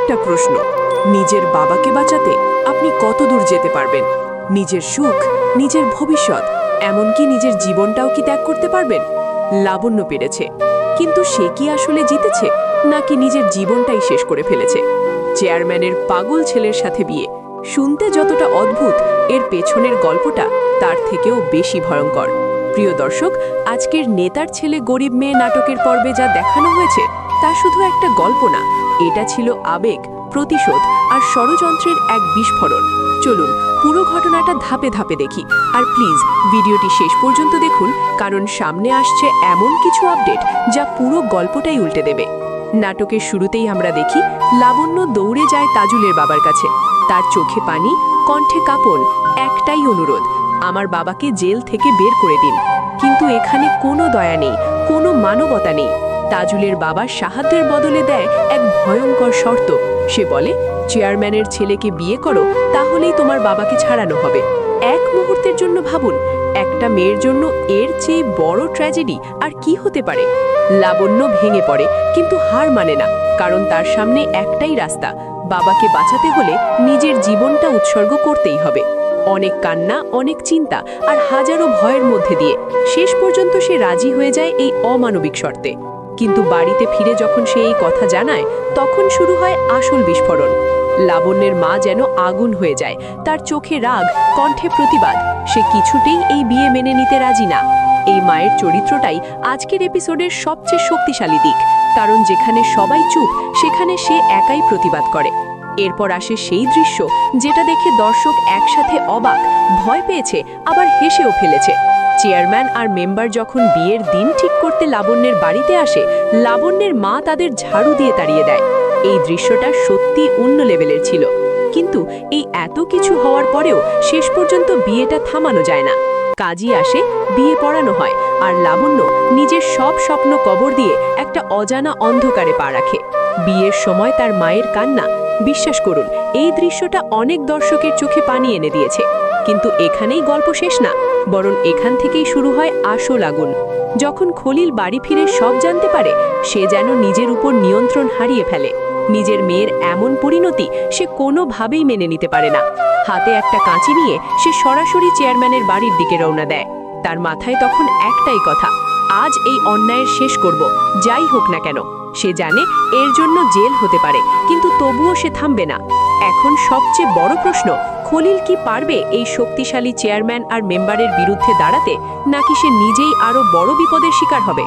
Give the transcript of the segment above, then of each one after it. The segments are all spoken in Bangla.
একটা প্রশ্ন, নিজের বাবাকে বাঁচাতে আপনি কত দূর যেতে পারবেন? নিজের সুখ, নিজের ভবিষ্যৎ, এমনকি নিজের জীবনটাও কি ত্যাগ করতে পারবেন? লাবণ্য পেরেছে, কিন্তু সে কি আসলে জিতেছে, নাকি নিজের জীবনটাই শেষ করে ফেলেছে? চেয়ারম্যানের পাগল ছেলের সাথে বিয়ে শুনতে যতটা অদ্ভুত, এর পেছনের গল্পটা তার থেকেও বেশি ভয়ঙ্কর। প্রিয় দর্শক, আজকের নেতার ছেলে গরিব মেয়ে নাটকের পর্বে যা দেখানো হয়েছে তা শুধু একটা গল্প না, এটা ছিল আবেগ, প্রতিশোধ আর ষড়যন্ত্রের এক বিস্ফোরণ। চলুন পুরো ঘটনাটা ধাপে ধাপে দেখি, আর প্লিজ ভিডিওটি শেষ পর্যন্ত দেখুন, কারণ সামনে আসছে এমন কিছু আপডেট যা পুরো গল্পটাই উল্টে দেবে। নাটকের শুরুতেই আমরা দেখি লাবণ্য দৌড়ে যায় তাজুলের বাবার কাছে। তার চোখে পানি, কণ্ঠে কাঁপন, একটাই অনুরোধ, আমার বাবাকে জেল থেকে বের করে দিন। কিন্তু এখানে কোনো দয়া নেই, কোনো মানবতা নেই। তাজুলের বাবার সাহায্যের বদলে দেয় এক ভয়ঙ্কর শর্ত। সে বলে, চেয়ারম্যানের ছেলেকে বিয়ে করো, তাহলেই তোমার বাবাকে ছাড়ানো হবে। এক মুহূর্তের জন্য ভাবুন, একটা মেয়ের জন্য এর চেয়ে বড় ট্র্যাজেডি আর কি হতে পারে? লাবণ্য ভেঙে পড়ে, কিন্তু হার মানে না, কারণ তার সামনে একটাই রাস্তা, বাবাকে বাঁচাতে হলে নিজের জীবনটা উৎসর্গ করতেই হবে। অনেক কান্না, অনেক চিন্তা আর হাজারো ভয়ের মধ্যে দিয়ে শেষ পর্যন্ত সে রাজি হয়ে যায় এই অমানবিক শর্তে। কিন্তু বাড়িতে ফিরে যখন সে এই কথা জানায়, তখন শুরু হয় আসল বিস্ফোরণ। লাবণ্যের মা যেন আগুন হয়ে যায়, তার চোখে রাগ, কণ্ঠে প্রতিবাদ। সে কিছুতেই এই বিয়ে মেনে নিতে রাজি না। এই মায়ের চরিত্রটাই আজকের এপিসোডের সবচেয়ে শক্তিশালী দিক, কারণ যেখানে সবাই চুপ, সেখানে সে একাই প্রতিবাদ করে। এরপর আসে সেই দৃশ্য যেটা দেখে দর্শক একসাথে অবাক, ভয় পেয়েছে, আবার হেসেও ফেলেছে। চেয়ারম্যান আর মেম্বার যখন বিয়ের দিন ঠিক করতে লাবণ্যের বাড়িতে আসে, লাবণ্যের মা তাদের ঝাড়ু দিয়ে তাড়িয়ে দেয়। এই দৃশ্যটা সত্যি অন্য লেভেলের ছিল। কিন্তু এই এত কিছু হওয়ার পরেও শেষ পর্যন্ত বিয়েটা থামানো যায় না। কাজী আসে, বিয়ে পড়ানো হয়, আর লাবণ্য নিজের সব স্বপ্ন কবর দিয়ে একটা অজানা অন্ধকারে পা রাখে। বিয়ের সময় তার মায়ের কান্না, বিশ্বাস করুন, এই দৃশ্যটা অনেক দর্শকের চোখে পানি এনে দিয়েছে। কিন্তু এখানেই গল্প শেষ না, বরং এখান থেকেই শুরু হয় আসল আগুন। যখন খলিল বাড়ি ফিরে সব জানতে পারে, সে যেন নিজের উপর নিয়ন্ত্রণ হারিয়ে ফেলে। নিজের মেয়ের এমন পরিণতি সে কোনোভাবেই মেনে নিতে পারে না। হাতে একটা কাঁচি নিয়ে সে সরাসরি চেয়ারম্যানের বাড়ির দিকে রওনা দেয়। তার মাথায় তখন একটাই কথা, আজ এই অন্যায়ের শেষ করব, যাই হোক না কেন। সে জানে এর জন্য জেল হতে পারে, কিন্তু তবুও সে থামবে না। এখন সবচেয়ে বড় প্রশ্ন, খলিল কি পারবে এই শক্তিশালী চেয়ারম্যান আর মেম্বারের বিরুদ্ধে দাঁড়াতে, নাকি সে নিজেই আরো বড় বিপদের শিকার হবে?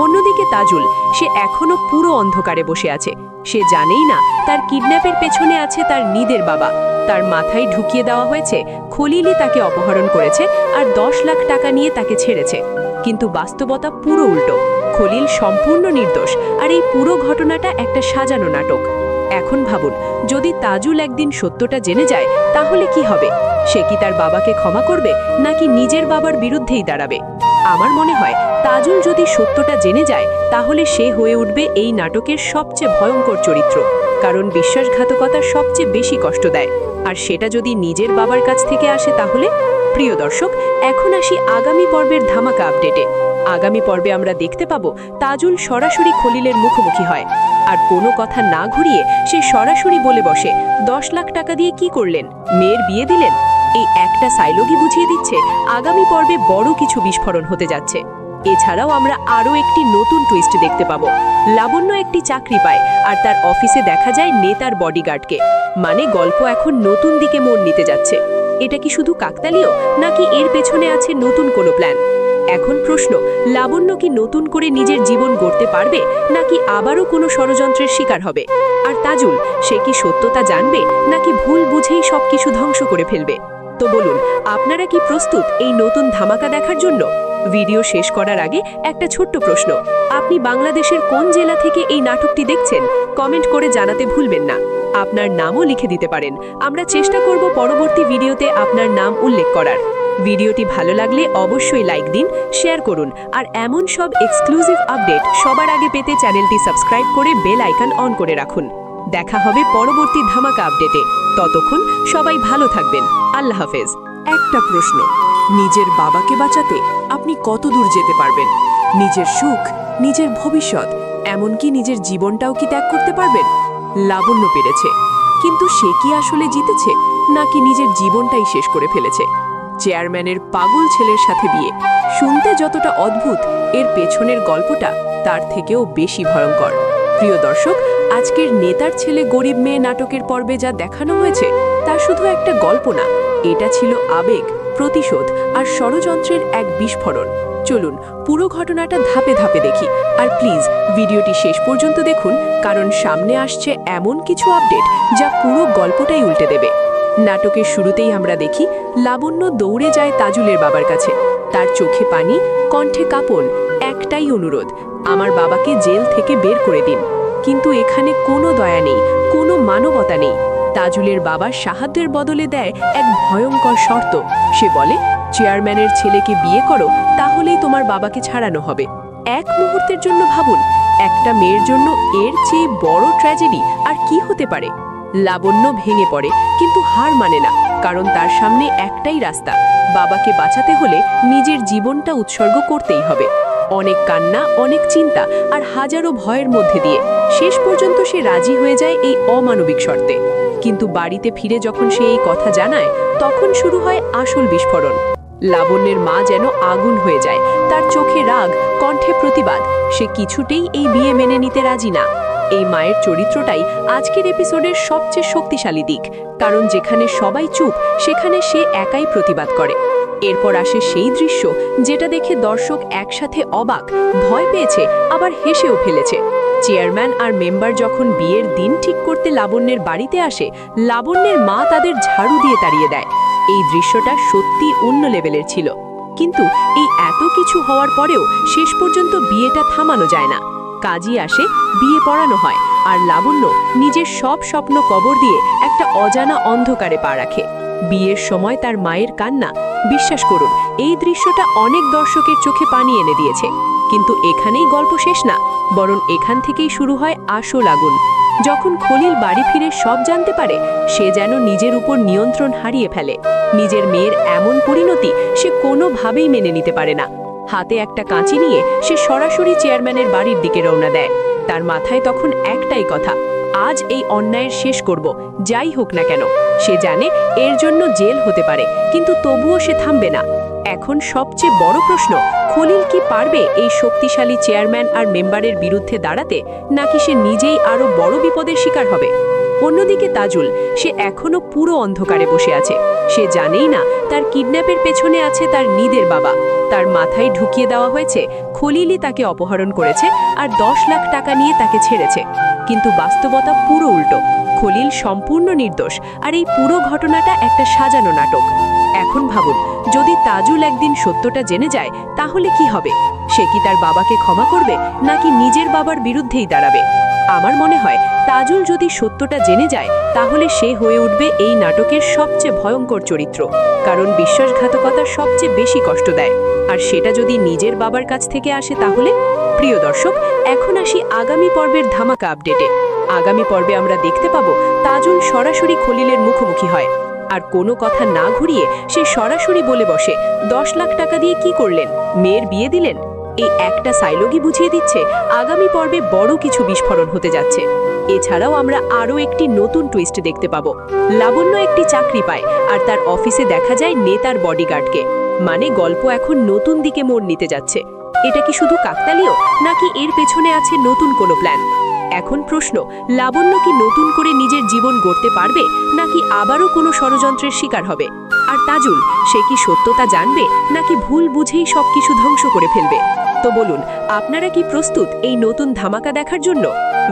অন্যদিকে তাজুল, সে এখনো পুরো অন্ধকারে বসে আছে। সে জানেই না তার কিডন্যাপের পেছনে আছে তার নিজের বাবা। তার মাথায় ঢুকিয়ে দেওয়া হয়েছে খলিলই তাকে অপহরণ করেছে আর 10 লাখ টাকা নিয়ে তাকে ছেড়েছে। কিন্তু বাস্তবতা পুরো উল্টো। খলিল সম্পূর্ণ নির্দোষ, আর এই পুরো ঘটনাটা একটা সাজানো নাটক। এখন ভাবুন, যদি তাজুল একদিন সত্যটা জেনে যায়, তাহলে কি হবে? সে কি তার বাবাকে ক্ষমা করবে, নাকি নিজের বাবার বিরুদ্ধেই দাঁড়াবে? আমার মনে হয় তাজুল যদি সত্যটা জেনে যায়, তাহলে সে হয়ে উঠবে এই নাটকের সবচেয়ে ভয়ঙ্কর চরিত্র, কারণ বিশ্বাসঘাতকতা সবচেয়ে বেশি কষ্ট দেয়। আর সেটা যদি নিজের বাবার কাছ থেকে আসে, তাহলে? প্রিয় দর্শক, এখন আসি আগামী পর্বের ধামাকা আপডেটে। আগামী পর্বে আমরা দেখতে পাবো তাজুল সরাসরি খলিলের মুখোমুখি হয়, আর কোনো কথা না ঘুরিয়ে সে সরাসরি বলে বসে, 10 লাখ টাকা দিয়ে কি করলেন? মেয়ের বিয়ে দিলেন? এই একটা সাইলগি বুঝিয়ে দিচ্ছে আগামী পর্বে বড় কিছু বিস্ফোরণ হতে যাচ্ছে। এছাড়াও আমরা আরও একটি নতুন টুইস্ট দেখতে পাবো। লাবণ্য একটি চাকরি পায়, আর তার অফিসে দেখা যায় নেতার বডিগার্ডকে। মানে গল্প এখন নতুন দিকে মোড় নিতে যাচ্ছে। এটা কি শুধু কাকতালীয়, নাকি এর পেছনে আছে নতুন কোনো প্ল্যান? এখন প্রশ্ন, লাবণ্য কি নতুন করে নিজের জীবন গড়তে পারবে, নাকি আবারও কোনো ষড়যন্ত্রের শিকার হবে? আর তাজুল, সে কি সত্যতা জানবে, নাকি ভুল বুঝেই সবকিছু ধ্বংস করে ফেলবে? তো বলুন, আপনারা কি প্রস্তুত এই নতুন ধামাকা দেখার জন্য? ভিডিও শেষ করার আগে একটা ছোট্ট প্রশ্ন, আপনি বাংলাদেশের কোন জেলা থেকে এই নাটকটি দেখছেন? কমেন্ট করে জানাতে ভুলবেন না। আপনার নামও লিখে দিতে পারেন, আমরা চেষ্টা করব পরবর্তী ভিডিওতে আপনার নাম উল্লেখ করার। ভিডিওটি ভালো লাগলে অবশ্যই লাইক দিন, শেয়ার করুন, আর এমন সব এক্সক্লুসিভ আপডেট সবার আগে পেতে চ্যানেলটি সাবস্ক্রাইব করে বেল আইকন অন করে রাখুন। দেখা হবে পরবর্তী ধামাকা আপডেটে। ততক্ষণ সবাই ভালো থাকবেন। আল্লাহ হাফেজ। একটা প্রশ্ন, নিজের বাবাকে বাঁচাতে আপনি কত দূর যেতে পারবেন? নিজের সুখ, নিজের ভবিষ্যৎ, এমনকি নিজের জীবনটাও কি ত্যাগ করতে পারবেন? লাবণ্য পেরেছে, কিন্তু সে কি আসলে জিতেছে নাকি নিজের জীবনটাই শেষ করে ফেলেছে? চেয়ারম্যানের পাগল ছেলের সাথে বিয়ে শুনতে যতটা অদ্ভুত, এর পেছনের গল্পটা তার থেকেও বেশি ভয়ঙ্কর। প্রিয় দর্শক, আজকের নেতার ছেলে গরিব মেয়ে নাটকের পর্বে যা দেখানো হয়েছে তা শুধু একটা গল্প না, এটা ছিল আবেগ, প্রতিশোধ আর ষড়যন্ত্রের এক বিস্ফোরণ। চলুন পুরো ঘটনাটা ধাপে ধাপে দেখি, আর প্লিজ ভিডিওটি শেষ পর্যন্ত দেখুন, কারণ সামনে আসছে এমন কিছু আপডেট যা পুরো গল্পটাই উল্টে দেবে। নাটকের শুরুতেই আমরা দেখি লাবণ্য দৌড়ে যায় তাজুলের বাবার কাছে। তার চোখে পানি, কণ্ঠে কাঁপন, একটাই অনুরোধ, আমার বাবাকে জেল থেকে বের করে দিন। কিন্তু এখানে কোনো দয়া নেই, কোনো মানবতা নেই। তাজুলের বাবার সাহায্যের বদলে দেয় এক ভয়ঙ্কর শর্ত। সে বলে, চেয়ারম্যানের ছেলেকে বিয়ে করো, তাহলেই তোমার বাবাকে ছাড়ানো হবে। এক মুহূর্তের জন্য ভাবুন, একটা মেয়ের জন্য এর চেয়ে বড় ট্র্যাজেডি আর কি হতে পারে? লাবণ্য ভেঙে পড়ে, কিন্তু হার মানে না, কারণ তার সামনে একটাই রাস্তা, বাবাকে বাঁচাতে হলে নিজের জীবনটা উৎসর্গ করতেই হবে। অনেক কান্না, অনেক চিন্তা আর হাজারো ভয়ের মধ্যে দিয়ে শেষ পর্যন্ত সে রাজি হয়ে যায় এই অমানবিক শর্তে। কিন্তু বাড়িতে ফিরে যখন সে এই কথা জানায়, তখন শুরু হয় আসল বিস্ফোরণ। লাবণ্যের মা যেন আগুন হয়ে যায়, তার চোখে রাগ, কণ্ঠে প্রতিবাদ। সে কিছুতেই এই বিয়ে মেনে নিতে রাজি না। এই মায়ের চরিত্রটাই আজকের এপিসোডের সবচেয়ে শক্তিশালী দিক, কারণ যেখানে সবাই চুপ, সেখানে সে একাই প্রতিবাদ করে। এরপর আসে সেই দৃশ্য যেটা দেখে দর্শক একসাথে অবাক, ভয় পেয়েছে, আবার হেসেও ফেলেছে। চেয়ারম্যান আর মেম্বার যখন বিয়ের দিন ঠিক করতে লাবণ্যের বাড়িতে আসে, লাবণ্যের মা তাদের ঝাড়ু দিয়ে তাড়িয়ে দেয়। এই দৃশ্যটা সত্যি অন্য লেভেলের ছিল। কিন্তু এই এত কিছু হওয়ার পরেও শেষ পর্যন্ত বিয়েটা থামানো যায় না। কাজী আসে, বিয়ে পড়ানো হয়, আর লাবণ্য নিজের সব স্বপ্ন কবর দিয়ে একটা অজানা অন্ধকারে পা রাখে। বিয়ের সময় তার মায়ের কান্না, বিশ্বাস করুন এই দৃশ্যটা অনেক দর্শকের চোখে পানি এনে দিয়েছে। কিন্তু এখানেই গল্প শেষ না, বরং এখান থেকেই শুরু হয় আসল আগুন। যখন খলিল বাড়ি ফিরে সব জানতে পারে, সে যেন নিজের উপর নিয়ন্ত্রণ হারিয়ে ফেলে। নিজের মেয়ের এমন পরিণতি সে কোনোভাবেই মেনে নিতে পারে না। হাতে একটা কাঁচি নিয়ে সে সরাসরি চেয়ারম্যানের বাড়ির দিকে রওনা দেয়। তার মাথায় তখন একটাই কথা, আজ এই অন্যায়ের শেষ করব, যাই হোক না কেন। সে জানে এর জন্য জেল হতে পারে, কিন্তু তবুও সে থামবে না। এখন সবচেয়ে বড় প্রশ্ন, খলিল কি পারবে এই শক্তিশালী চেয়ারম্যান আর মেম্বারের বিরুদ্ধে দাঁড়াতে, নাকি সে নিজেই আরো বড় বিপদের শিকার হবে? অন্যদিকে তাজুল, সে এখনো পুরো অন্ধকারে বসে আছে। সে জানেই না তার কিডন্যাপের পেছনে আছে তার নিজের বাবা। তার মাথায় ঢুকিয়ে দেওয়া হয়েছে খলিলই তাকে অপহরণ করেছে আর 10 লাখ টাকা নিয়ে তাকে ছেড়েছে। কিন্তু বাস্তবতা পুরো উল্টো। খলিল সম্পূর্ণ নির্দোষ, আর এই পুরো ঘটনাটা একটা সাজানো নাটক। এখন ভাবুন, যদি তাজুল একদিন সত্যটা জেনে যায়, তাহলে কি হবে? সে কি তার বাবাকে ক্ষমা করবে, নাকি নিজের বাবার বিরুদ্ধেই দাঁড়াবে? আমার মনে হয় তাজুল যদি সত্যটা জেনে যায়, তাহলে সে হয়ে উঠবে এই নাটকের সবচেয়ে ভয়ঙ্কর চরিত্র। কারণ বিশ্বাসঘাতকতা সবচেয়ে বেশি কষ্ট দেয়, আর সেটা যদি নিজের বাবার কাছ থেকে আসে তাহলে। প্রিয় দর্শক, এখন আসি আগামী পর্বের ধামাকা আপডেটে। আগামী পর্বে আমরা দেখতে পাবো তাজুল সরাসরি খলিলের মুখোমুখি হয়, আর কোনো কথা না ঘুরিয়ে সে সরাসরি বলে বসে, 10 লাখ টাকা দিয়ে কি করলেন? মেয়ের বিয়ে দিলেন? এই একটা সাইলগি বুঝিয়ে দিচ্ছে আগামী পর্বে বড় কিছু বিস্ফোরণ হতে যাচ্ছে। এছাড়াও আমরা আরও একটি নতুন টুইস্ট দেখতে পাবো। লাবণ্য একটি চাকরি পায়, আর তার অফিসে দেখা যায় নেতার বডিগার্ডকে। মানে গল্প এখন নতুন দিকে মোড় নিতে যাচ্ছে। এটা কি শুধু কাকতালীয়, নাকি এর পেছনে আছে নতুন কোনো প্ল্যান? এখন প্রশ্ন, লাবণ্য কি নতুন করে নিজের জীবন গড়তে পারবে, নাকি আবারও কোনো ষড়যন্ত্রের শিকার হবে? আর তাজুল, সে কি সত্যতা জানবে, নাকি ভুল বুঝেই সবকিছু ধ্বংস করে ফেলবে? তো বলুন, আপনারা কি প্রস্তুত এই নতুন ধামাকা দেখার জন্য?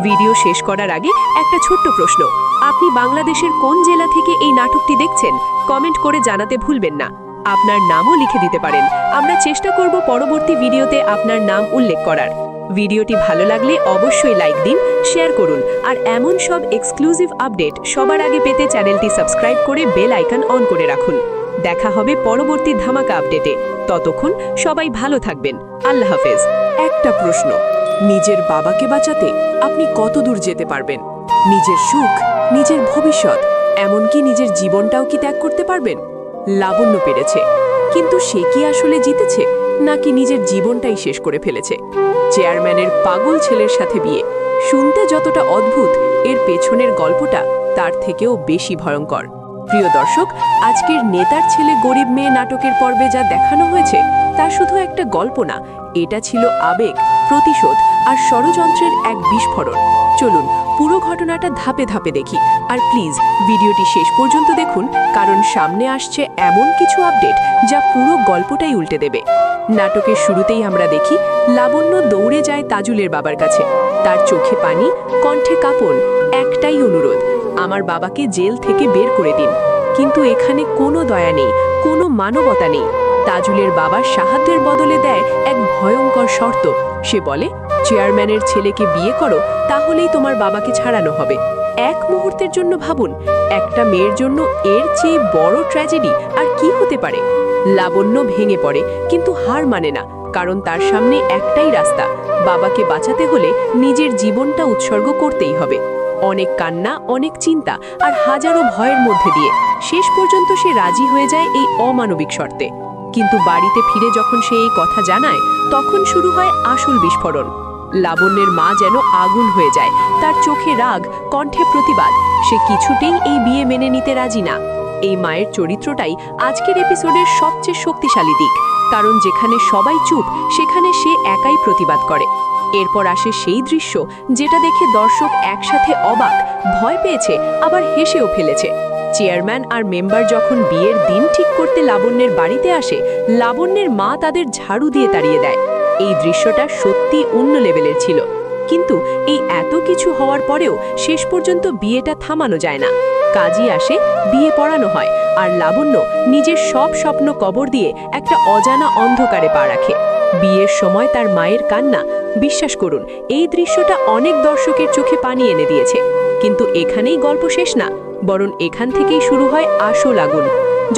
ভিডিও শেষ করার আগে একটা ছোট্ট প্রশ্ন, আপনি বাংলাদেশের কোন জেলা থেকে এই নাটকটি দেখছেন? কমেন্ট করে জানাতে ভুলবেন না। আপনার নামও লিখে দিতে পারেন, আমরা চেষ্টা করব পরবর্তী ভিডিওতে আপনার নাম উল্লেখ করার। ভিডিওটি ভালো লাগলে অবশ্যই লাইক দিন, শেয়ার করুন, আর এমন সব এক্সক্লুসিভ আপডেট সবার আগে পেতে চ্যানেলটি সাবস্ক্রাইব করে বেল আইকন অন করে রাখুন। দেখা হবে পরবর্তী ধামাকা আপডেটে। ততক্ষণ সবাই ভালো থাকবেন। আল্লাহ হাফেজ। একটা প্রশ্ন, নিজের বাবাকে বাঁচাতে আপনি কতদূর যেতে পারবেন? নিজের সুখ, নিজের ভবিষ্যৎ, এমনকি নিজের জীবনটাও কি ত্যাগ করতে পারবেন? লাবণ্য পেরেছে, কিন্তু সে কি আসলে জিতেছে, নাকি নিজের জীবনটাই শেষ করে ফেলেছে? চেয়ারম্যানের পাগল ছেলের সাথে বিয়ে শুনতে যতটা অদ্ভুত, এর পেছনের গল্পটা তার থেকেও বেশি ভয়ঙ্কর। প্রিয় দর্শক, আজকের নেতার ছেলে গরিব মেয়ে নাটকের পর্বে যা দেখানো হয়েছে তা শুধু একটা গল্প না, এটা ছিল আবেগ, প্রতিশোধ আর ষড়যন্ত্রের এক বিস্ফোরণ। চলুন পুরো ঘটনাটা ধাপে ধাপে দেখি, আর প্লিজ ভিডিওটি শেষ পর্যন্ত দেখুন, কারণ সামনে আসছে এমন কিছু আপডেট যা পুরো গল্পটাই উল্টে দেবে। নাটকের শুরুতেই আমরা দেখি লাবণ্য দৌড়ে যায় তাজুলের বাবার কাছে। তার চোখে পানি, কণ্ঠে কাঁপন, একটাই অনুরোধ, আমার বাবাকে জেল থেকে বের করে দিন। কিন্তু এখানে কোনো দয়া নেই, কোনো মানবতা নেই। তাজুলের বাবার সাহায্যের বদলে দেয় এক ভয়ঙ্কর শর্ত। সে বলে, চেয়ারম্যানের ছেলেকে বিয়ে করো, তাহলেই তোমার বাবাকে ছাড়ানো হবে। এক মুহূর্তের জন্য ভাবুন, একটা মেয়ের জন্য এর চেয়ে বড় ট্র্যাজেডি আর কি হতে পারে? লাবণ্য ভেঙে পড়ে, কিন্তু হার মানে না, কারণ তার সামনে একটাই রাস্তা, বাবাকে বাঁচাতে হলে নিজের জীবনটা উৎসর্গ করতেই হবে। অনেক কান্না, অনেক চিন্তা আর হাজারো ভয়ের মধ্যে দিয়ে শেষ পর্যন্ত সে রাজি হয়ে যায় এই অমানবিক শর্তে। কিন্তু বাড়িতে ফিরে যখন সে এই কথা জানায়, তখন শুরু হয় আসল বিস্ফোরণ। লাবণ্যের মা যেন আগুন হয়ে যায়, তার চোখে রাগ, কণ্ঠে প্রতিবাদ। সে কিছুতেই এই বিয়ে মেনে নিতে রাজি না। এই মায়ের চরিত্রটাই আজকের এপিসোডের সবচেয়ে শক্তিশালী দিক, কারণ যেখানে সবাই চুপ, সেখানে সে একাই প্রতিবাদ করে। এরপর আসে সেই দৃশ্য যেটা দেখে দর্শক একসাথে অবাক, ভয় পেয়েছে, আবার হেসেও ফেলেছে। চেয়ারম্যান আর মেম্বার যখন বিয়ের দিন ঠিক করতে লাবণ্যের বাড়িতে আসে, লাবণ্যের মা তাদের ঝাড়ু দিয়ে তাড়িয়ে দেয়। এই দৃশ্যটা সত্যি অন্য লেভেলের ছিল। কিন্তু এই এত কিছু হওয়ার পরেও শেষ পর্যন্ত বিয়েটা থামানো যায় না। কাজী আসে, বিয়ে পড়ানো হয়, আর লাবণ্য নিজের সব স্বপ্ন কবর দিয়ে একটা অজানা অন্ধকারে পা রাখে। বিয়ের সময় তার মায়ের কান্না, বিশ্বাস করুন এই দৃশ্যটা অনেক দর্শকের চোখে পানি এনে দিয়েছে। কিন্তু এখানেই গল্প শেষ না, বরং এখান থেকেই শুরু হয় আসল আগুন।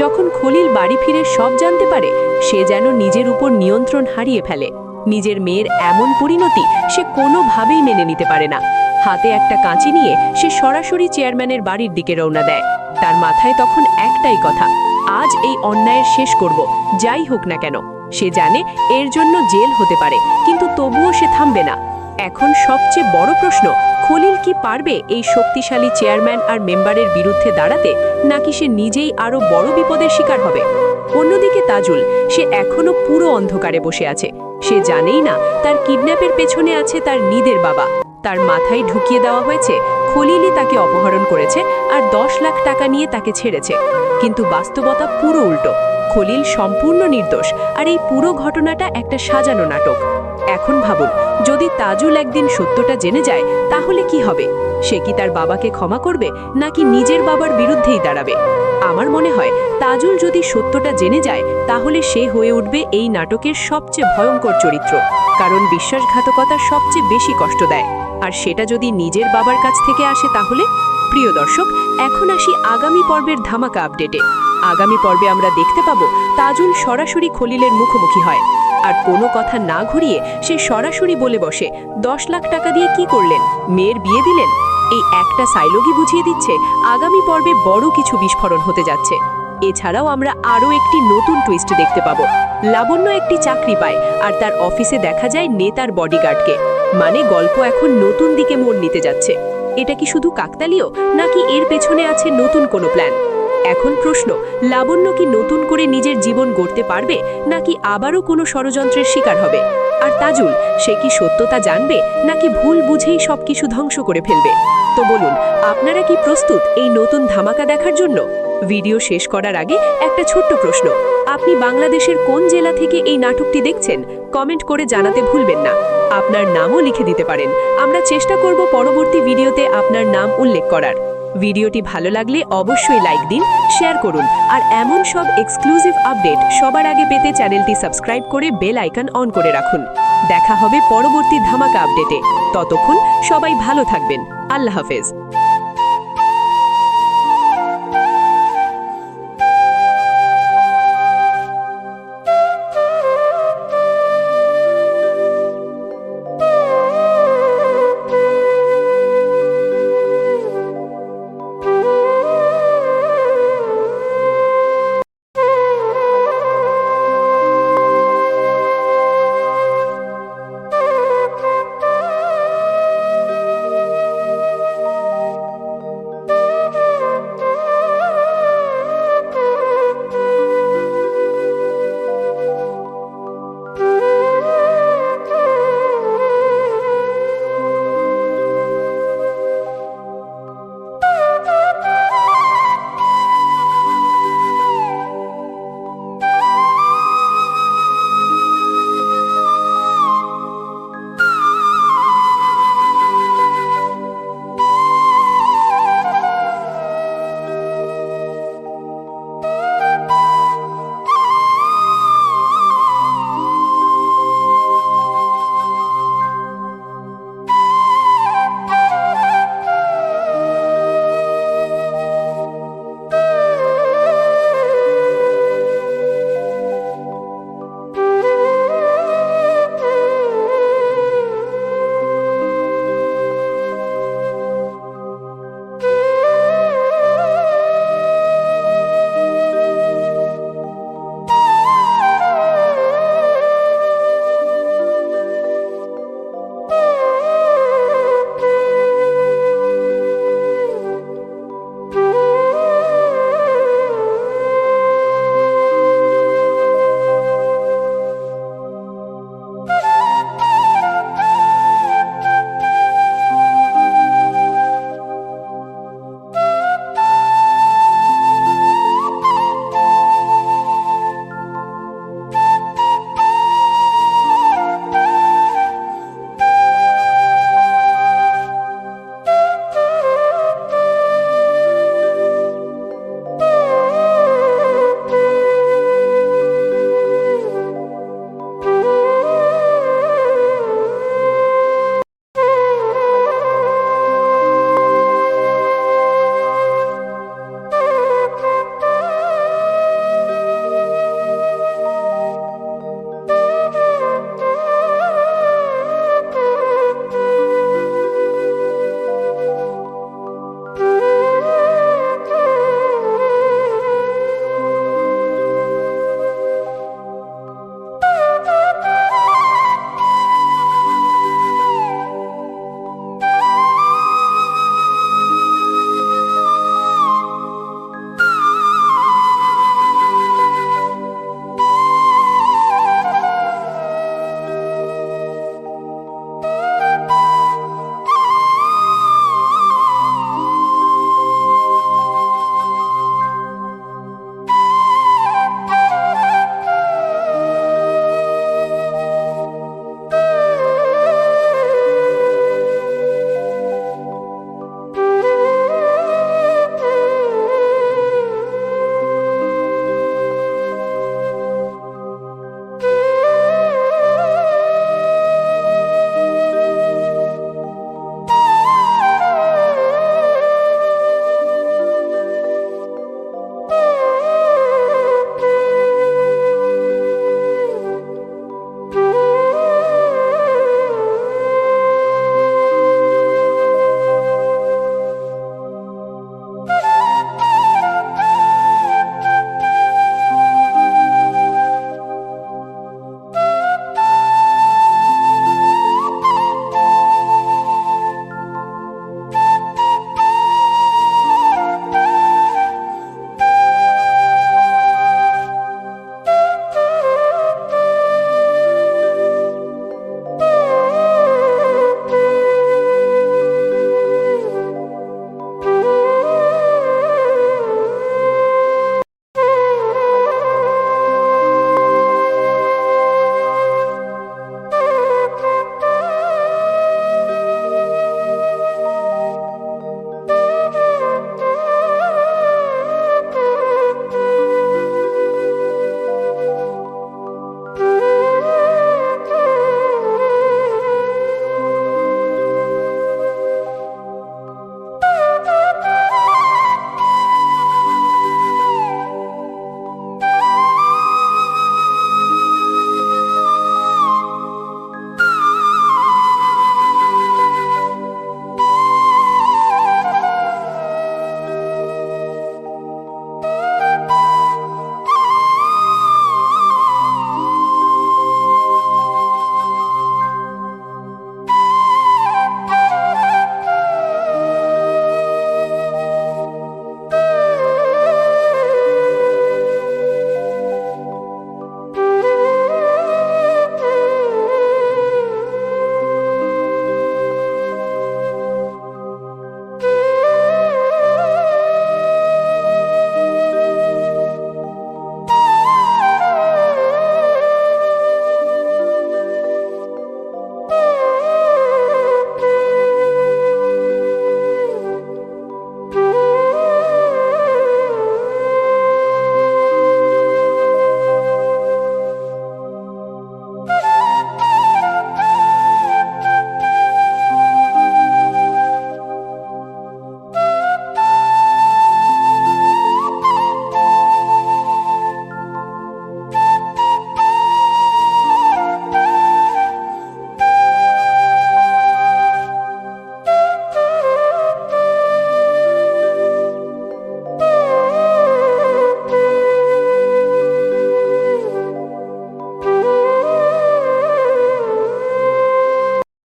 যখন খলিল বাড়ি ফিরে সব জানতে পারে, সে যেন নিজের উপর নিয়ন্ত্রণ হারিয়ে ফেলে। নিজের মেয়ের এমন পরিণতি সে কোনোভাবেই মেনে নিতে পারে না। হাতে একটা কাঁচি নিয়ে সে সরাসরি চেয়ারম্যানের বাড়ির দিকে রওনা দেয়। তার মাথায় তখন একটাই কথা, আজ এই অন্যায়ের শেষ করব, যাই হোক না কেন। সে জানে এর জন্য জেল হতে পারে, কিন্তু তবুও সে থামবে না। এখন সবচেয়ে বড় প্রশ্ন, খলিল কি পারবে এই শক্তিশালী চেয়ারম্যান আর মেম্বারের বিরুদ্ধে দাঁড়াতে, নাকি সে নিজেই আরো বড় বিপদের শিকার হবে? অন্যদিকে তাজুল, সে এখনো পুরো অন্ধকারে বসে আছে। সে জানেই না তার কিডন্যাপের পেছনে আছে তার নিজের বাবা। তার মাথায় ঢুকিয়ে দেওয়া হয়েছে খলিলই তাকে অপহরণ করেছে আর 10 লাখ টাকা নিয়ে তাকে ছেড়েছে। কিন্তু বাস্তবতা পুরো উল্টো। খলিল সম্পূর্ণ নির্দোষ, আর এই পুরো ঘটনাটা একটা সাজানো নাটক। এখন ভাবুন, যদি তাজুল একদিন সত্যটা জেনে যায়, তাহলে কি হবে? সে কি তার বাবাকে ক্ষমা করবে, নাকি নিজের বাবার বিরুদ্ধেই দাঁড়াবে? আমার মনে হয় তাজুল যদি সত্যটা জেনে যায়, তাহলে সে হয়ে উঠবে এই নাটকের সবচেয়ে ভয়ঙ্কর চরিত্র, কারণ বিশ্বাসঘাতকতা সবচেয়ে বেশি কষ্ট দেয়। আর সেটা যদি নিজের বাবার কাছ থেকে আসে, তাহলে? প্রিয় দর্শক, এখন আসি আগামী পর্বের ধামাকা আপডেটে। আগামী পর্বে আমরা দেখতে পাবো তাজুল সরাসরি খলিলের মুখোমুখি হয়, আর কোনো কথা না ঘুরিয়ে সে সরাসরি বলে বসে, 10 লাখ টাকা দিয়ে কি করলেন? মেয়ের বিয়ে দিলেন? এই একটা সাইলগি বুঝিয়ে দিচ্ছে আগামী পর্বে বড় কিছু বিস্ফোরণ হতে যাচ্ছে। এছাড়াও আমরা আরও একটি নতুন টুইস্ট দেখতে পাবো। লাবণ্য একটি চাকরি পায়, আর তার অফিসে দেখা যায় নেতার বডিগার্ডকে। মানে গল্প এখন নতুন দিকে মোড় নিতে যাচ্ছে। এটা কি শুধু কাকতালীয়, নাকি এর পেছনে আছে নতুন কোনো প্ল্যান? এখন প্রশ্ন, লাবণ্য কি নতুন করে নিজের জীবন গড়তে পারবে, নাকি আবারও কোনো ষড়যন্ত্রের শিকার হবে? আর তাজুল, সে কি সত্যতা জানবে, নাকি ভুল বুঝেই সবকিছু ধ্বংস করে ফেলবে? তো বলুন, আপনারা কি প্রস্তুত এই নতুন ধামাকা দেখার জন্য? ভিডিও শেষ করার আগে একটা ছোট্ট প্রশ্ন, আপনি বাংলাদেশের কোন জেলা থেকে এই নাটকটি দেখছেন? কমেন্ট করে জানাতে ভুলবেন না। আপনার নামও লিখে দিতে পারেন, আমরা চেষ্টা করব পরবর্তী ভিডিওতে আপনার নাম উল্লেখ করার। ভিডিওটি ভালো লাগলে অবশ্যই লাইক দিন, শেয়ার করুন, আর এমন সব এক্সক্লুসিভ আপডেট সবার আগে পেতে চ্যানেলটি সাবস্ক্রাইব করে বেল আইকন অন করে রাখুন। দেখা হবে পরবর্তী ধামাকা আপডেটে। ততক্ষণ সবাই ভালো থাকবেন। আল্লাহ হাফেজ।